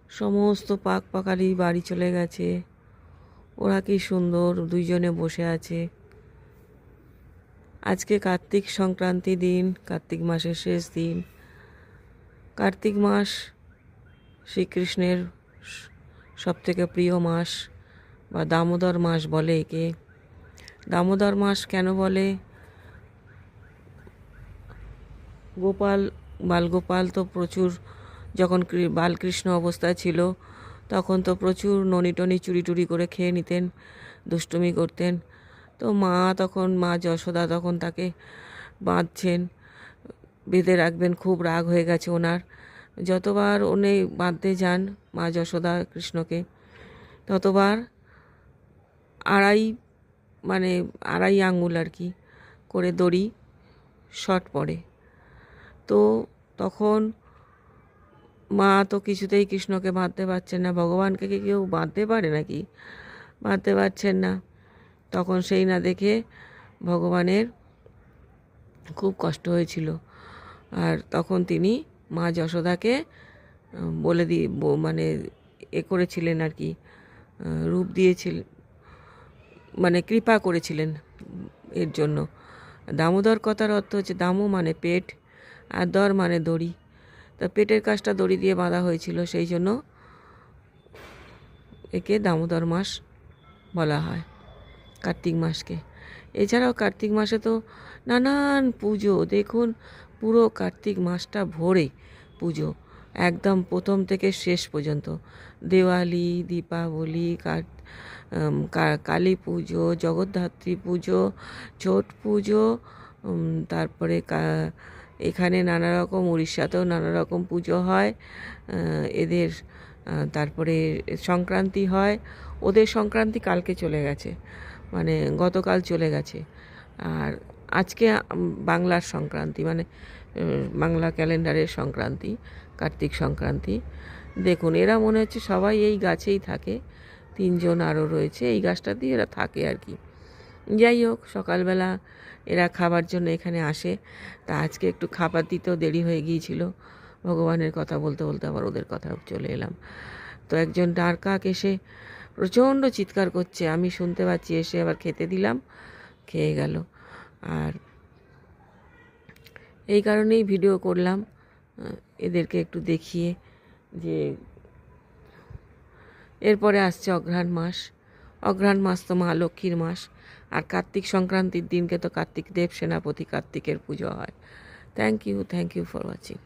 সমস্ত পাক পাকালি বাড়ি চলে গেছে। ওরা কি সুন্দর দুইজনে বসে আছে। আজকে কার্তিক সংক্রান্তি দিন, কার্তিক মাসের শেষ দিন। কার্তিক মাস শ্রীকৃষ্ণের সবথেকে প্রিয় মাস, বা দামোদর মাস বলে একে। দামোদর মাস কেন বলে? বালগোপাল তো প্রচুর, যখন বালকৃষ্ণ অবস্থায় ছিল তখন তো প্রচুর ননি টনি চুরি টুরি করে খেয়ে নিতেন, দুষ্টুমি করতেন। তো মা যশোদা তখন তাকে বাঁধছেন, বেঁধে রাখবেন। খুব রাগ হয়ে গেছে ওনার। যতবার উনি বাঁধতে যান মা যশোদা কৃষ্ণকে, ততবার আড়াই আড়াই আঙুল আর কি করে দড়ি শর্ট পড়ে। তো তখন মা তো কিছুতেই কৃষ্ণকে বাঁধতে পারছেন না। ভগবানকে কি কেউ বাঁধতে পারে নাকি? বাঁধতে পারছেন না। তখন সেই না দেখে ভগবানের খুব কষ্ট হয়েছিল। আর তখন তিনি মা যশোদাকে বলে করেছিলেন আর কি, রূপ দিয়েছিলেন, কৃপা করেছিলেন এর জন্য। দামোদর কথার অর্থ হচ্ছে দামো মানে পেট, আর দর মানে দড়ি। তা পেটের কাজটা দড়ি দিয়ে বাঁধা হয়েছিল, সেই জন্য একে দামোদর মাস বলা হয়, কার্তিক মাসকে। এছাড়াও কার্তিক মাসে তো নানান পুজো, দেখুন পুরো কার্তিক মাসটা ভরে পুজো, একদম প্রথম থেকে শেষ পর্যন্ত। দেওয়ালি, দীপাবলি, কালী পুজো, জগদ্ধাত্রী পুজো, ছট পুজো, তারপরে এখানে নানা রকম, উড়িষ্যাতেও নানা রকম পুজো হয় এদের। তারপরে সংক্রান্তি হয়। ওদের সংক্রান্তি কালকে চলে গেছে, গতকাল চলে গেছে। আর আজকে বাংলার সংক্রান্তি, বাংলা ক্যালেন্ডারের সংক্রান্তি, কার্তিক সংক্রান্তি। দেখুন এরা মনে হচ্ছে সবাই এই গাছেই থাকে, তিনজন আরও রয়েছে, এই গাছটাতেই এরা থাকে আর কি। যাই হোক, সকালবেলা এরা খাবার জন্য এখানে আসে। তা আজকে একটু খাবার দিতেও দেরি হয়ে গিয়েছিল। ভগবানের কথা বলতে বলতে আবার ওদের কথা চলে এলাম। তো একজন ডারকাক এসে প্রচণ্ড চিৎকার করছে, আমি শুনতে পাচ্ছি, এসে আবার খেতে দিলাম, খেয়ে গেল। আর এই কারণেই ভিডিও করলাম, এদেরকে একটু দেখিয়ে যে এরপরে আসছে অঘ্রাণ মাস। অঘ্রাণ মাস তো মা লক্ষ্মীর মাস। আর কার্তিক সংক্রান্তির দিনকে তো কার্তিক দেব সেনাপতি কার্তিকের পুজো হয়। Thank you for watching.